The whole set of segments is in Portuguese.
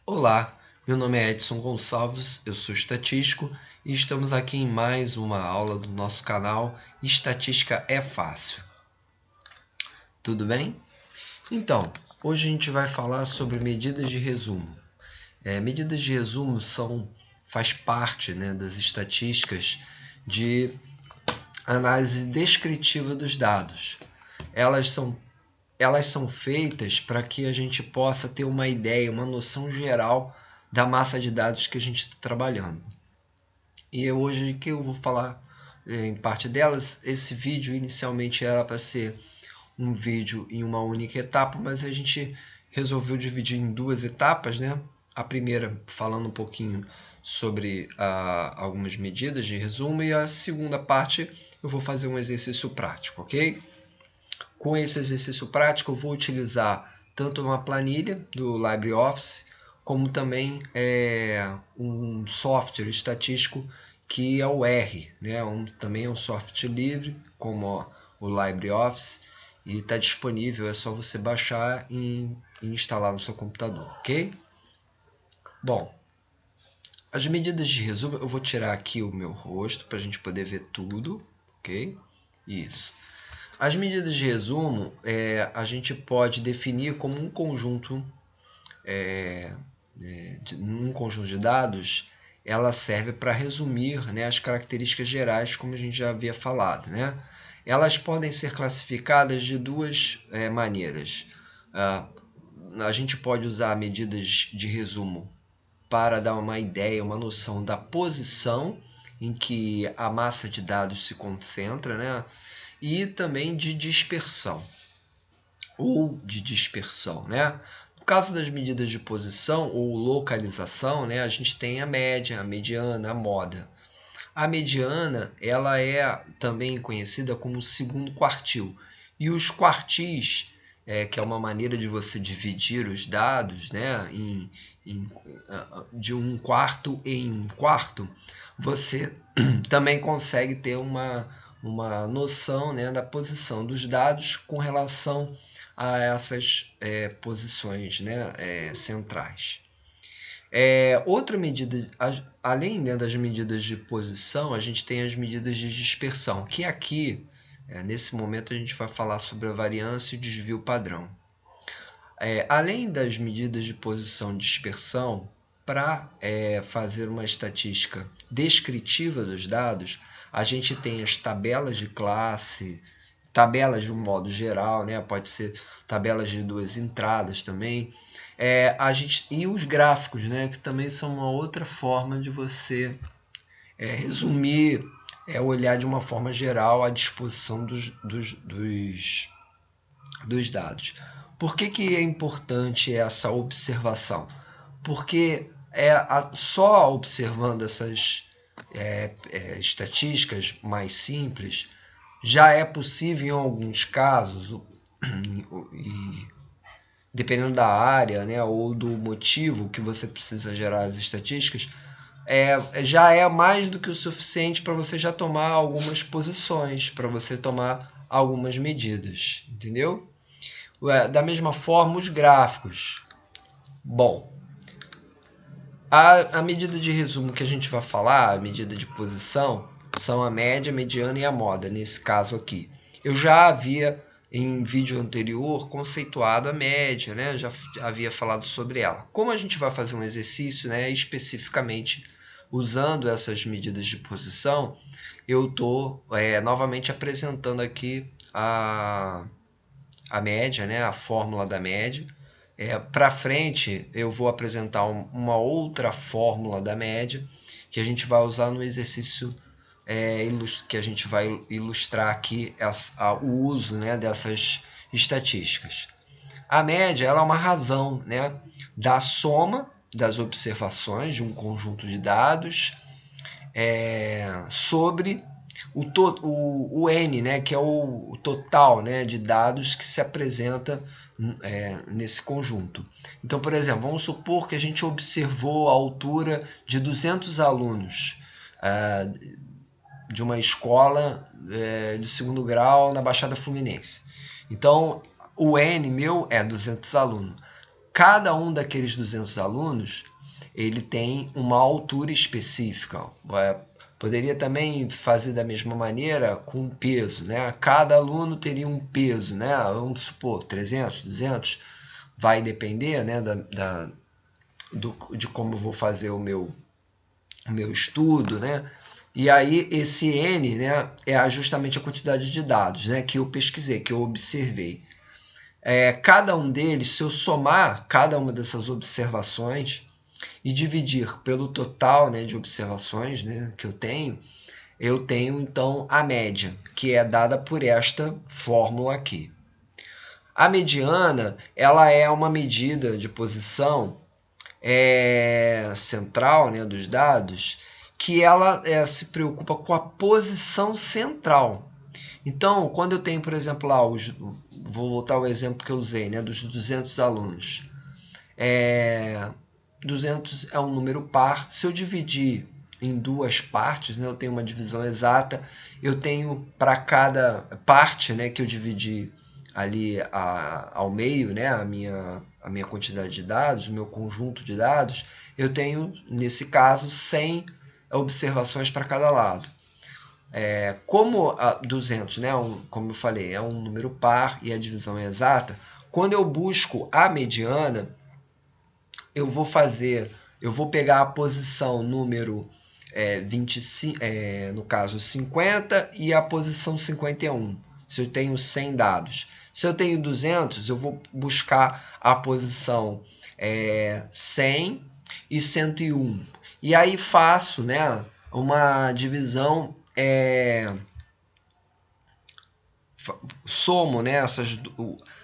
Olá, meu nome é Edson Gonçalves, eu sou estatístico e estamos aqui em mais uma aula do nosso canal Estatística é Fácil. Tudo bem? Então, hoje a gente vai falar sobre medidas de resumo. Medidas de resumo faz parte, das estatísticas de análise descritiva dos dados. Elas são feitas para que a gente possa ter uma ideia, uma noção geral da massa de dados que a gente está trabalhando. E hoje que eu vou falar em parte delas. Esse vídeo inicialmente era para ser um vídeo em uma única etapa, mas a gente resolveu dividir em duas etapas, né? A primeira falando um pouquinho sobre algumas medidas de resumo, e a segunda parte eu vou fazer um exercício prático, ok? Com esse exercício prático eu vou utilizar tanto uma planilha do LibreOffice, como também um software estatístico que é o R, né? Também é um software livre, como o LibreOffice, e está disponível, é só você baixar e instalar no seu computador, ok? Bom, as medidas de resumo, eu vou tirar aqui o meu rosto para a gente poder ver tudo, ok? Isso. As medidas de resumo a gente pode definir como um conjunto, um conjunto de dados. Ela serve para resumir, né, as características gerais, como a gente já havia falado, né? Elas podem ser classificadas de duas maneiras. A gente pode usar medidas de resumo para dar uma ideia, uma noção da posição em que a massa de dados se concentra, né? E também de dispersão, né? No caso das medidas de posição ou localização, né, a gente tem a média, a mediana, a moda. A mediana, ela é também conhecida como segundo quartil. E os quartis, que é uma maneira de você dividir os dados, né, de um quarto em um quarto, você também consegue ter uma noção, né, da posição dos dados com relação a essas posições, né, centrais. Outra medida, além, né, das medidas de posição, a gente tem as medidas de dispersão, que aqui, nesse momento, a gente vai falar sobre a variância e o desvio padrão. Além das medidas de posição e dispersão, para fazer uma estatística descritiva dos dados, a gente tem as tabelas de classe, tabelas de um modo geral, né? Pode ser tabelas de duas entradas também. E os gráficos, né? Que também são uma outra forma de você resumir, olhar de uma forma geral a disposição dos dados. Por que é importante essa observação? Porque só observando essas estatísticas mais simples, já é possível em alguns casos, e dependendo da área, né, ou do motivo que você precisa gerar as estatísticas, já é mais do que o suficiente para você já tomar algumas posições, para você tomar algumas medidas, entendeu? Da mesma forma, os gráficos. Bom, a medida de resumo que a gente vai falar, a medida de posição, são a média, a mediana e a moda, nesse caso aqui. Eu já havia, em vídeo anterior, conceituado a média, né? Já havia falado sobre ela. Como a gente vai fazer um exercício, né, especificamente usando essas medidas de posição, eu estou novamente apresentando aqui a média, né, a fórmula da média. Para frente, eu vou apresentar uma outra fórmula da média que a gente vai usar no exercício que a gente vai ilustrar aqui o uso, né, dessas estatísticas. A média ela é uma razão, né, da soma das observações de um conjunto de dados sobre o N, né, que é o total, né, de dados que se apresenta nesse conjunto. Então, por exemplo, vamos supor que a gente observou a altura de 200 alunos de uma escola de segundo grau na Baixada Fluminense. Então, o N meu é 200 alunos. cada um daqueles 200 alunos, ele tem uma altura específica. Poderia também fazer da mesma maneira com peso, né? Cada aluno teria um peso, né? Vamos supor, 300, 200, vai depender, né, de como eu vou fazer o meu estudo, né? E aí esse N, né, é justamente a quantidade de dados, né, que eu pesquisei, que eu observei. Cada um deles, se eu somar cada uma dessas observações e dividir pelo total, né, de observações, né, que eu tenho então a média, que é dada por esta fórmula aqui. A mediana, ela é uma medida de posição central, né, dos dados, que ela se preocupa com a posição central. Então, quando eu tenho, por exemplo, lá, vou voltar ao exemplo que eu usei, né, dos 200 alunos. 200 é um número par. Se eu dividir em duas partes, né, eu tenho uma divisão exata, eu tenho para cada parte, né, que eu dividi ali ao meio, né, a minha quantidade de dados, o meu conjunto de dados, eu tenho, nesse caso, 100 observações para cada lado. Como 200, né, como eu falei, é um número par e a divisão é exata, quando eu busco a mediana, eu vou pegar a posição número 25, no caso 50, e a posição 51, se eu tenho 100 dados. Se eu tenho 200, eu vou buscar a posição 100 e 101. E aí faço, né, uma divisão, somo, né,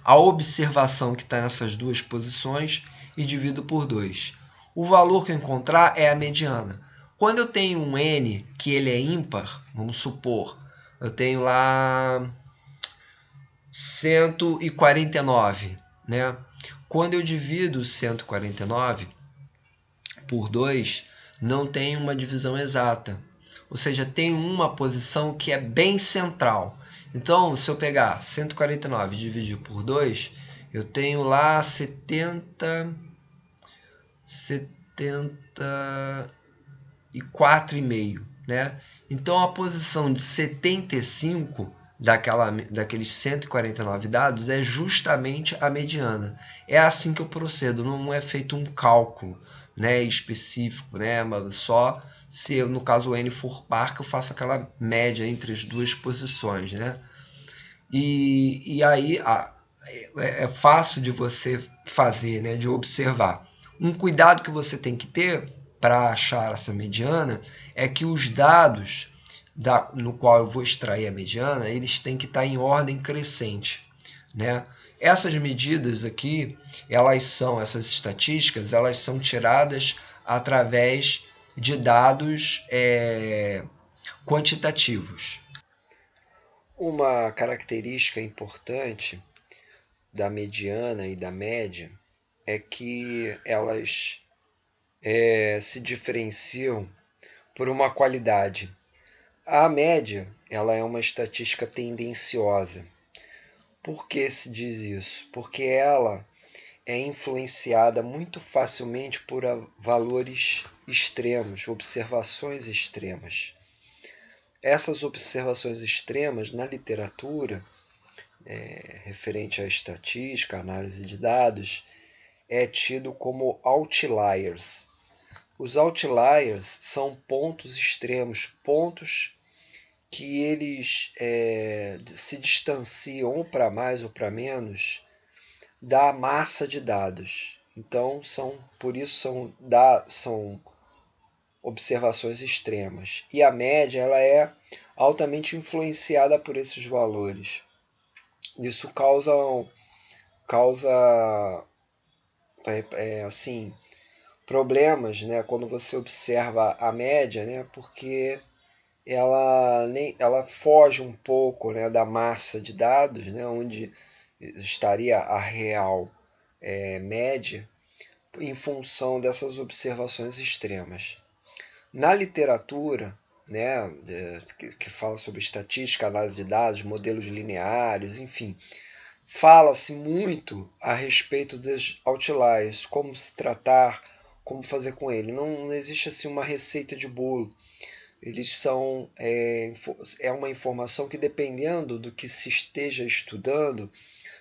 a observação que está nessas duas posições e divido por 2. O valor que eu encontrar é a mediana. Quando eu tenho um N que ele é ímpar, vamos supor, eu tenho lá 149, né? Quando eu divido 149 por 2, não tem uma divisão exata. Ou seja, tem uma posição que é bem central. Então, se eu pegar 149 e dividir por 2, eu tenho lá 74,5, né? Então, a posição de 75 daqueles 149 dados é justamente a mediana. É assim que eu procedo, não é feito um cálculo, né, específico, né, mas só se eu, no caso o N for par, que eu faço aquela média entre as duas posições, né? E aí é fácil de você fazer, né, de observar. Um cuidado que você tem que ter para achar essa mediana é que os dados no qual eu vou extrair a mediana, eles têm que estar em ordem crescente, né? Essas medidas aqui, essas estatísticas, elas são tiradas através de dados quantitativos. Uma característica importante da mediana e da média é que elas se diferenciam por uma qualidade. A média, ela é uma estatística tendenciosa. Por que se diz isso? Porque ela é influenciada muito facilmente por valores extremos, observações extremas. Essas observações extremas na literatura, referente à estatística, análise de dados, é tido como outliers. Os outliers são pontos extremos, pontos que eles se distanciam ou para mais ou para menos da massa de dados. Então, por isso são observações extremas. E a média ela é altamente influenciada por esses valores. Isso causa assim, problemas, né, quando você observa a média, né, porque ela foge um pouco, né, da massa de dados, né, onde estaria a real média, em função dessas observações extremas. Na literatura, né, que fala sobre estatística, análise de dados, modelos lineares, enfim, fala-se muito a respeito dos outliers, como se tratar, como fazer com ele. Não existe assim uma receita de bolo. Eles são uma informação que, dependendo do que se esteja estudando,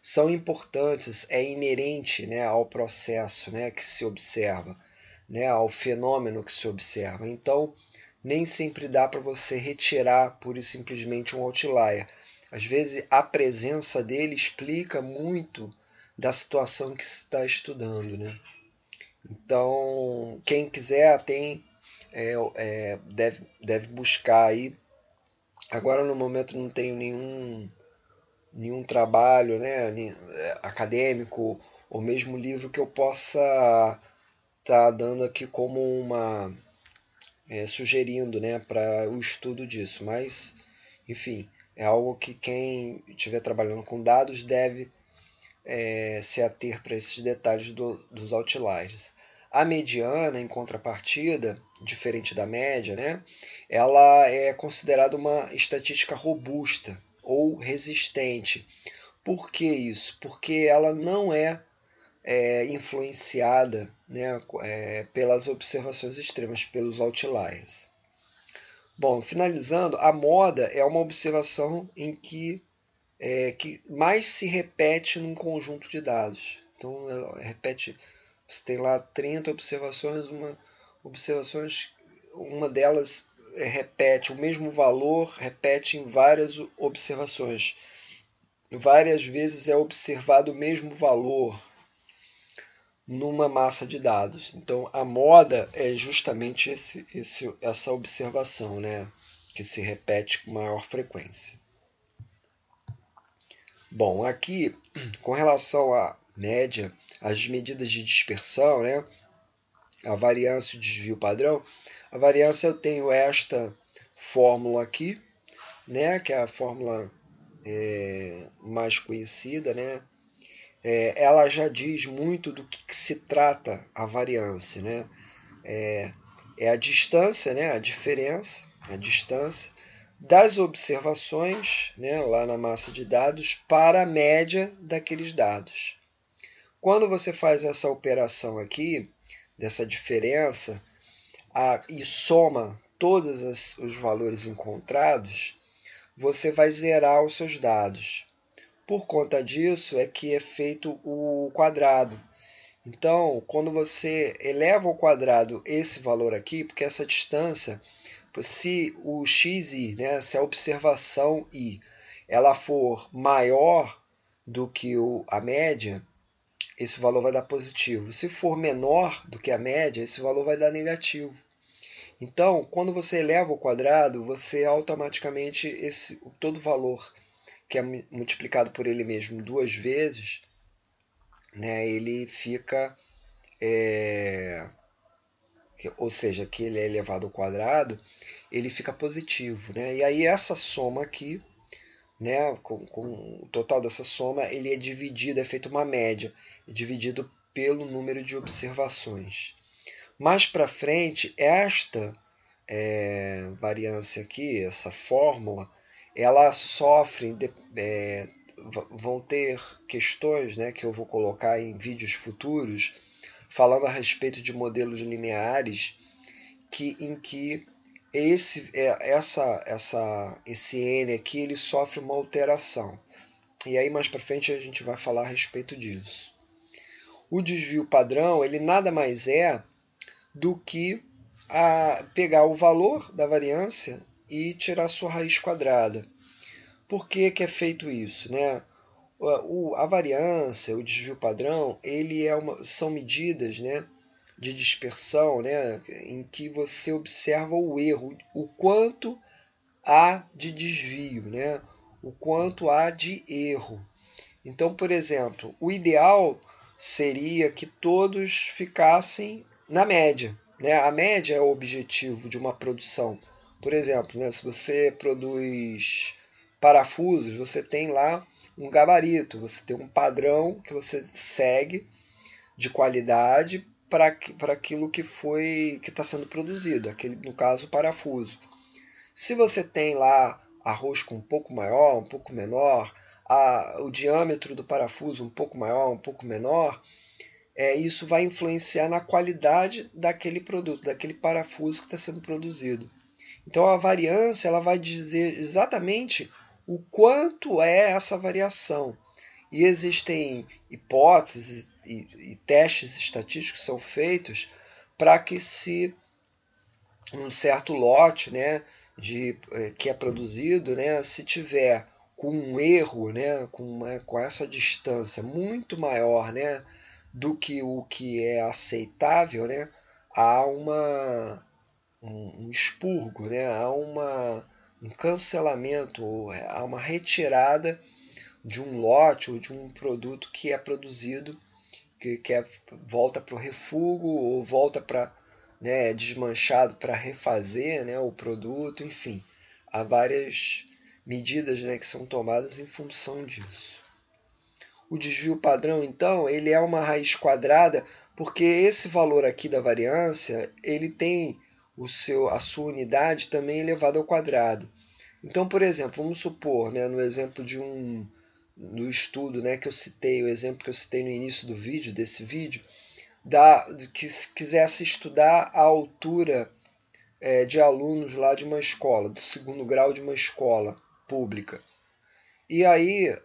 são importantes, é inerente, né, ao processo, né, que se observa, né, ao fenômeno que se observa. Então, nem sempre dá para você retirar pura e simplesmente um outlier. Às vezes, a presença dele explica muito da situação que se está estudando, né? Então, quem quiser deve buscar aí. Agora, no momento, não tenho nenhum trabalho, né, acadêmico ou mesmo livro que eu possa estar dando aqui como sugerindo, né, para o estudo disso. Mas, enfim, é algo que quem estiver trabalhando com dados deve se ater para esses detalhes dos outliers. A mediana, em contrapartida, diferente da média, né, ela é considerada uma estatística robusta ou resistente. Por que isso? Porque ela não é influenciada, né, pelas observações extremas, pelos outliers. Bom, finalizando, a moda é uma observação em que mais se repete num conjunto de dados. Então, ela repete, você tem lá 30 observações, uma delas repete o mesmo valor, repete em várias observações. Várias vezes é observado o mesmo valor numa massa de dados. Então, a moda é justamente essa observação, né, que se repete com maior frequência. Bom, aqui, com relação à média, as medidas de dispersão, né, a variância e o desvio padrão, a variância eu tenho esta fórmula aqui, né, que é a fórmula mais conhecida, né, ela já diz muito do que se trata a variância, né, é a distância, né, a diferença, a distância das observações, né, lá na massa de dados, para a média daqueles dados. Quando você faz essa operação aqui, dessa diferença, e soma todos os valores encontrados, você vai zerar os seus dados. Por conta disso é que é feito o quadrado. Então, quando você eleva ao quadrado esse valor aqui, porque essa distância, se o xi, né, se a observação i, ela for maior do que a média, esse valor vai dar positivo. Se for menor do que a média, esse valor vai dar negativo. Então, quando você eleva ao quadrado, você automaticamente, todo valor que é multiplicado por ele mesmo duas vezes, né, ele fica, ou seja, que ele é elevado ao quadrado, ele fica positivo, né? E aí essa soma aqui, né, com o total dessa soma, ele é dividido, é feito uma média, é dividido pelo número de observações. Mais para frente, esta variância aqui, essa fórmula, ela sofre, vão ter questões, né, que eu vou colocar em vídeos futuros, falando a respeito de modelos lineares, em que esse N aqui ele sofre uma alteração. E aí mais para frente a gente vai falar a respeito disso. O desvio padrão, ele nada mais é do que pegar o valor da variância e tirar sua raiz quadrada. Por que é feito isso, né? A variância, o desvio padrão, são medidas, né, de dispersão, né, em que você observa o erro, o quanto há de desvio, né, o quanto há de erro. Então, por exemplo, o ideal seria que todos ficassem na média, né? A média é o objetivo de uma produção. Por exemplo, né, se você produz parafusos, você tem lá um gabarito, você tem um padrão que você segue de qualidade para aquilo que está sendo produzido, aquele, no caso, o parafuso. Se você tem lá arroz com um pouco maior, um pouco menor, o diâmetro do parafuso um pouco maior, um pouco menor, isso vai influenciar na qualidade daquele produto, daquele parafuso que está sendo produzido. Então a variância ela vai dizer exatamente o quanto é essa variação. E existem hipóteses e testes estatísticos que são feitos para que se um certo lote, né, que é produzido, né, se tiver com um erro, né, com essa distância muito maior, né, do que o que é aceitável, né, há um expurgo, né, há um cancelamento, há uma retirada de um lote ou de um produto que é produzido, volta para o refúgio ou volta para, né, desmanchado para refazer, né, o produto, enfim, há várias medidas, né, que são tomadas em função disso. O desvio padrão, então, ele é uma raiz quadrada porque esse valor aqui da variância ele tem a sua unidade também elevada ao quadrado. Então, por exemplo, vamos supor, né, no exemplo no estudo, né, que eu citei, o exemplo que eu citei no início desse vídeo, que se quisesse estudar a altura de alunos lá de uma escola, do segundo grau de uma escola pública. E aí,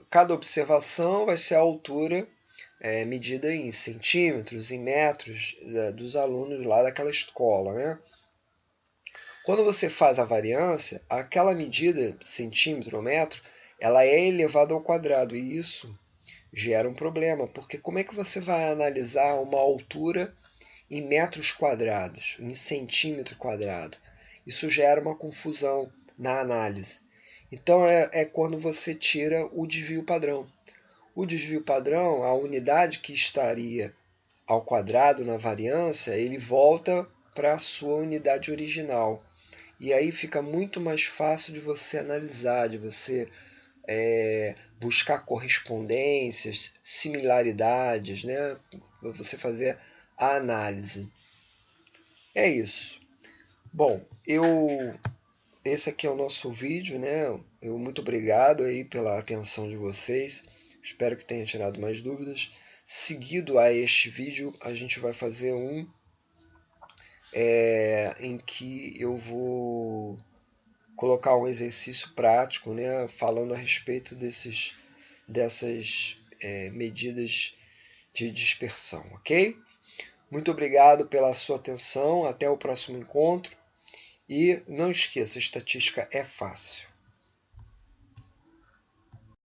cada observação vai ser a altura medida em centímetros, em metros dos alunos lá daquela escola, né? Quando você faz a variância, aquela medida, centímetro ou metro, ela é elevada ao quadrado e isso gera um problema, porque como é que você vai analisar uma altura em metros quadrados, em centímetro quadrado? Isso gera uma confusão na análise. Então é quando você tira o desvio padrão. O desvio padrão, a unidade que estaria ao quadrado na variância, ele volta para a sua unidade original. E aí fica muito mais fácil de você analisar, de você buscar correspondências, similaridades, né? Você fazer a análise. É isso. Bom, esse aqui é o nosso vídeo, né? Muito obrigado aí pela atenção de vocês. Espero que tenha tirado mais dúvidas. Seguido a este vídeo, a gente vai fazer em que eu vou colocar um exercício prático, né, falando a respeito dessas medidas de dispersão, ok? Muito obrigado pela sua atenção, até o próximo encontro e não esqueça, estatística é fácil.